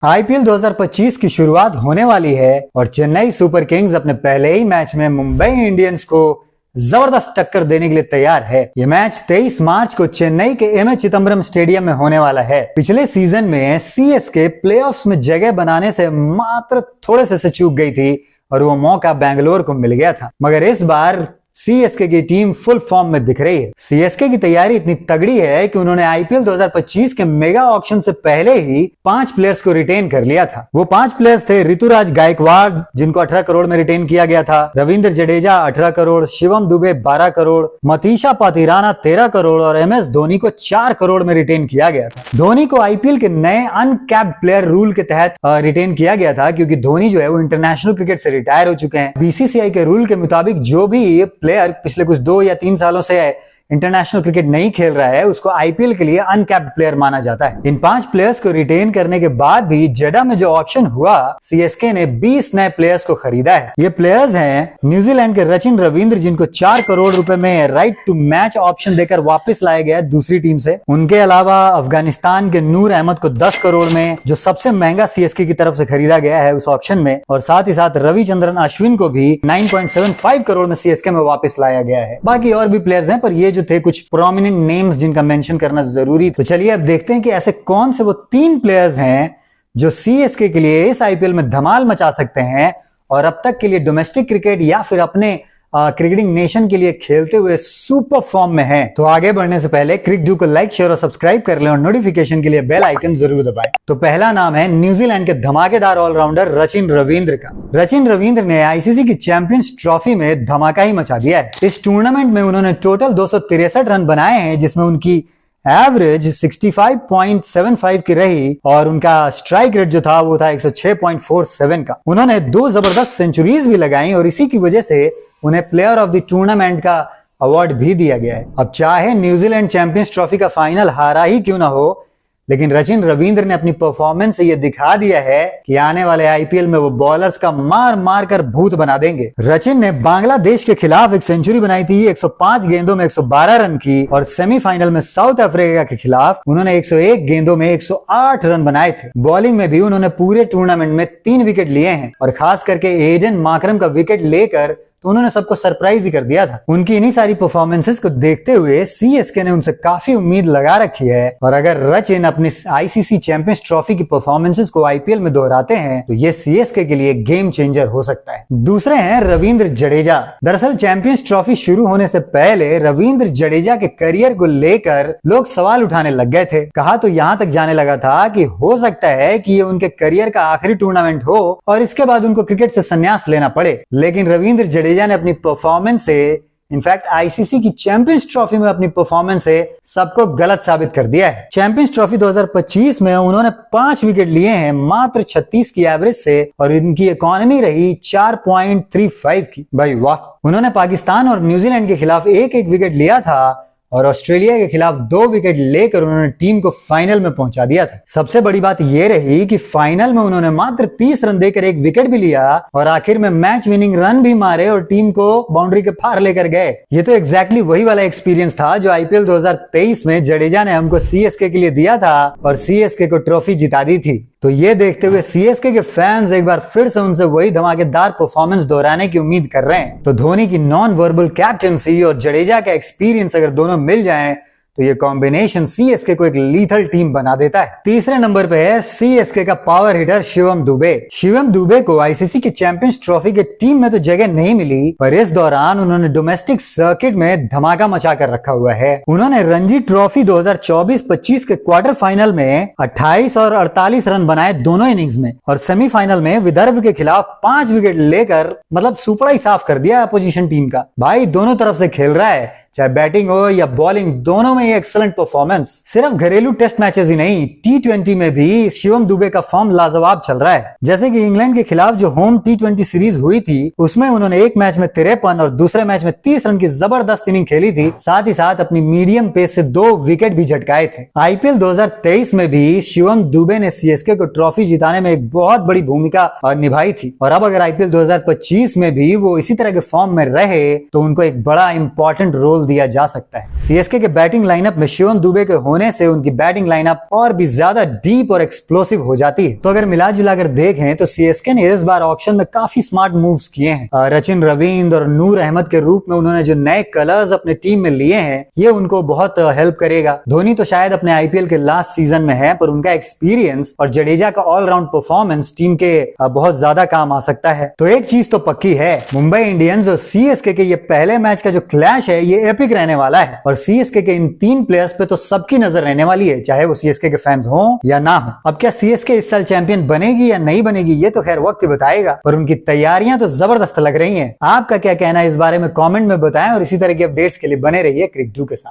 IPL 2025 की शुरुआत होने वाली है और चेन्नई सुपर किंग्स अपने पहले ही मैच में मुंबई इंडियंस को जबरदस्त टक्कर देने के लिए तैयार है। यह मैच 23 मार्च को चेन्नई के एम ए चिदम्बरम स्टेडियम में होने वाला है। पिछले सीजन में सीएसके प्लेऑफ्स में जगह बनाने से मात्र थोड़े से चूक गई थी और वो मौका बेंगलोर को मिल गया था, मगर इस बार सीएसके की टीम फुल फॉर्म में दिख रही है। सीएसके की तैयारी इतनी तगड़ी है कि उन्होंने आईपीएल 2025 के मेगा ऑक्शन से पहले ही 5 प्लेयर्स को रिटेन कर लिया था। वो 5 प्लेयर्स थे ऋतुराज गायकवाड़, जिनको 18 करोड़ में रिटेन किया गया था, रविंद्र जडेजा 18 करोड़, शिवम दुबे 12 करोड़, मतीशा पातिराना 13 करोड़ और एमएस धोनी को 4 करोड़ में रिटेन किया गया था। धोनी को आईपीएल के नए अनकैप्ड प्लेयर रूल के तहत रिटेन किया गया था, क्योंकि धोनी जो है वो इंटरनेशनल क्रिकेट से रिटायर हो चुके हैं। बीसीसीआई के रूल के मुताबिक जो भी प्लेयर पिछले कुछ 2 या 3 सालों से इंटरनेशनल क्रिकेट नहीं खेल रहा है, उसको आईपीएल के लिए अनकैप्ड प्लेयर माना जाता है। इन 5 प्लेयर्स को रिटेन करने के बाद भी जेडा में जो ऑक्शन हुआ, सीएसके ने 20 नए प्लेयर्स को खरीदा है। ये प्लेयर्स हैं न्यूजीलैंड के रचिन रविंद्र, जिनको 4 करोड़ रुपए में राइट टू मैच ऑप्शन देकर वापस लाया गया दूसरी टीम से। उनके अलावा अफगानिस्तान के नूर अहमद को 10 करोड़ में, जो सबसे महंगा सीएसके की तरफ से खरीदा गया है उस ऑक्शन में, और साथ ही साथ रविचंद्रन अश्विन को भी 9.75 करोड़ में सीएसके में वापस लाया गया है। बाकी और भी प्लेयर्स हैं, पर ये जो थे कुछ प्रोमिनेंट नेम्स जिनका मेंशन करना जरूरी। तो चलिए अब देखते हैं कि ऐसे कौन से वो 3 प्लेयर्स हैं जो सीएसके के लिए इस आईपीएल में धमाल मचा सकते हैं और अब तक के लिए डोमेस्टिक क्रिकेट या फिर अपने क्रिकेटिंग नेशन के लिए खेलते हुए सुपर फॉर्म में हैं। तो आगे बढ़ने से पहले क्रिक को लाइक, शेयर और सब्सक्राइब कर लें और नोटिफिकेशन के लिए बेल आइकन जरूर दबाएं। तो पहला नाम है न्यूजीलैंड के धमाकेदार ऑलराउंडर रचिन रविंद्र का। रचिन रविंद्र ने आईसीसी की चैंपियंस ट्रॉफी में धमाका ही मचा दिया है। इस टूर्नामेंट में उन्होंने टोटल 263 रन बनाए हैं, जिसमें उनकी एवरेज 65.75 की रही और उनका स्ट्राइक रेट जो था वो था 106.47 का। उन्होंने 2 जबरदस्त सेंचुरीज भी लगाई और इसी की वजह से उन्हें प्लेयर ऑफ द टूर्नामेंट का अवार्ड भी दिया गया है। अब चाहे न्यूजीलैंड चैंपियंस ट्रॉफी का फाइनल हारा ही क्यों ना हो, लेकिन रचिन रविंद्र ने अपनी परफॉर्मेंस से यह दिखा दिया है कि आने वाले आईपीएल में वो बॉलर्स का मार मार कर भूत बना देंगे। रचिन ने बांग्लादेश के खिलाफ एक सेंचुरी बनाई थी, 105 गेंदों में 112 रन की, और सेमीफाइनल में साउथ अफ्रीका के खिलाफ उन्होंने 101 गेंदों में 108 रन बनाए थे। बॉलिंग में भी उन्होंने पूरे टूर्नामेंट में 3 विकेट लिए हैं और खास करके एडन मार्करम का विकेट लेकर तो उन्होंने सबको सरप्राइज ही कर दिया था। उनकी इन्हीं सारी परफॉर्मेंसेस को देखते हुए सीएसके ने उनसे काफी उम्मीद लगा रखी है और अगर रचिन अपनी आईसीसी चैंपियंस ट्रॉफी की परफॉर्मेंसेस को आईपीएल में दोहराते हैं तो ये सीएसके के लिए गेम चेंजर हो सकता है। दूसरे हैं रविंद्र जडेजा। दरअसल चैंपियंस ट्रॉफी शुरू होने से पहले रविंद्र जडेजा के करियर को लेकर लोग सवाल उठाने लग गए थे। कहा तो यहाँ तक जाने लगा था कि हो सकता है कि ये उनके करियर का आखिरी टूर्नामेंट हो और इसके बाद उनको क्रिकेट से संन्यास लेना पड़े, लेकिन रविंद्र जडेजा ने अपनी परफॉर्मेंस से, इनफैक्ट आईसीसी की चैंपियंस ट्रॉफी में अपनी परफॉर्मेंस से सबको गलत साबित कर दिया है। चैंपियंस ट्रॉफी 2025 में उन्होंने 5 विकेट लिए हैं मात्र 36 की एवरेज से और इनकी इकोनॉमी रही 4.35 की। भाई वाह। उन्होंने पाकिस्तान और न्यूजीलैंड के खिलाफ एक विकेट लिया था और ऑस्ट्रेलिया के खिलाफ 2 विकेट लेकर उन्होंने टीम को फाइनल में पहुंचा दिया था। सबसे बड़ी बात यह रही कि फाइनल में उन्होंने मात्र 30 रन देकर 1 विकेट भी लिया और आखिर में मैच विनिंग रन भी मारे और टीम को बाउंड्री के पार लेकर गए। ये तो एग्जैक्टली वही वाला एक्सपीरियंस था जो आईपीएल 2023 में जडेजा ने हमको सीएसके के लिए दिया था और सीएसके को ट्रॉफी जिता दी थी। तो ये देखते हुए सीएसके के फैंस एक बार फिर से उनसे वही धमाकेदार परफॉर्मेंस दोहराने की उम्मीद कर रहे हैं। तो धोनी की नॉन वर्बल कैप्टनसी और जडेजा का एक्सपीरियंस अगर दोनों मिल जाएं तो ये कॉम्बिनेशन सीएसके को एक लीथल टीम बना देता है। तीसरे नंबर पे है सीएसके का पावर हिटर शिवम दुबे। शिवम दुबे को आईसीसी की चैंपियंस ट्रॉफी के टीम में तो जगह नहीं मिली, पर इस दौरान उन्होंने डोमेस्टिक सर्किट में धमाका मचा कर रखा हुआ है। उन्होंने रणजी ट्रॉफी 2024-25 के क्वार्टर फाइनल में 28 और 48 रन बनाए दोनों इनिंग्स में और सेमीफाइनल में विदर्भ के खिलाफ 5 विकेट लेकर मतलब सुपड़ा ही साफ कर दिया अपोजिशन टीम का। भाई दोनों तरफ से खेल रहा है, चाहे बैटिंग हो या बॉलिंग, दोनों में ये एक्सीलेंट परफॉर्मेंस। सिर्फ घरेलू टेस्ट मैचेस ही नहीं, T20 में भी शिवम दुबे का फॉर्म लाजवाब चल रहा है। जैसे कि इंग्लैंड के खिलाफ जो होम T20 सीरीज हुई थी उसमें उन्होंने एक मैच में 53 और दूसरे मैच में 30 रन की जबरदस्त इनिंग खेली थी, साथ ही साथ अपनी मीडियम पेस से 2 विकेट भी झटकाए थे। आईपीएल 2023 में भी शिवम दुबे ने सीएसके को ट्रॉफी जिताने में एक बहुत बड़ी भूमिका निभाई थी और अब अगर आईपीएल 2025 में भी वो इसी तरह के फॉर्म में रहे तो उनको एक बड़ा इंपॉर्टेंट रोल दिया जा सकता है। सीएसके के बैटिंग लाइनअप में शिवम दुबे के होने से उनकी बैटिंग लाइनअप और भी ज्यादा डीप और एक्सप्लोसिव हो जाती है। तो अगर मिला जुलाकर देखें तो सीएसके ने इस बार ऑक्शन में काफी स्मार्ट मूव्स किए हैं। रचिन रविंद्र और नूर अहमद के रूप में उन्होंने जो नए कलर्स अपने टीम में लिए हैं ये उनको बहुत हेल्प करेगा। धोनी तो शायद अपने आईपीएल के लास्ट सीजन में है, पर उनका एक्सपीरियंस और जडेजा का ऑलराउंड परफॉर्मेंस टीम के बहुत ज्यादा काम आ सकता है। तो एक चीज तो पक्की है, मुंबई इंडियंस और सीएसके के ये पहले मैच का जो क्लैश है ये एपिक रहने वाला है और सीएसके के इन 3 प्लेयर्स पे तो सबकी नजर रहने वाली है, चाहे वो सीएसके के फैंस हो या ना हो। अब क्या सीएसके इस साल चैंपियन बनेगी या नहीं बनेगी ये तो खैर वक्त बताएगा, पर उनकी तैयारियां तो जबरदस्त लग रही हैं। आपका क्या कहना है इस बारे में कमेंट में बताएं और इसी तरह की अपडेट्स के लिए बने रहिए क्रिक 2 के साथ।